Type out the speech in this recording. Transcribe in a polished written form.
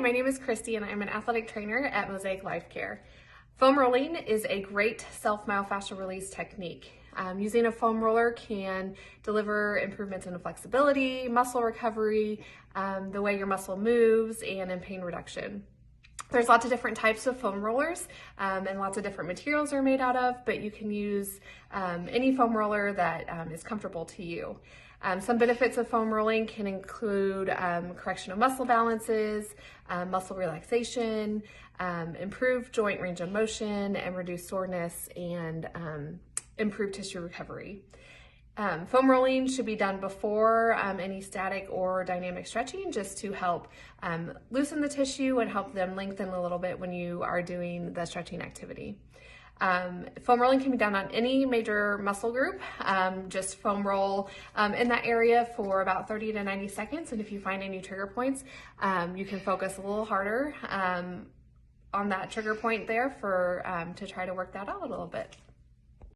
my name is Christy and I'm an athletic trainer at Mosaic Life Care. Foam rolling is a great self-myofascial release technique. Using a foam roller can deliver improvements in flexibility, muscle recovery, the way your muscle moves, and in pain reduction. There's lots of different types of foam rollers and lots of different materials are made out of, but you can use any foam roller that is comfortable to you. Some benefits of foam rolling can include correction of muscle balances, muscle relaxation, improved joint range of motion, and reduced soreness and improved tissue recovery. Foam rolling should be done before any static or dynamic stretching, just to help loosen the tissue and help them lengthen a little bit when you are doing the stretching activity. Foam rolling can be done on any major muscle group. Just foam roll in that area for about 30 to 90 seconds, and if you find any trigger points, you can focus a little harder on that trigger point there to try to work that out a little bit.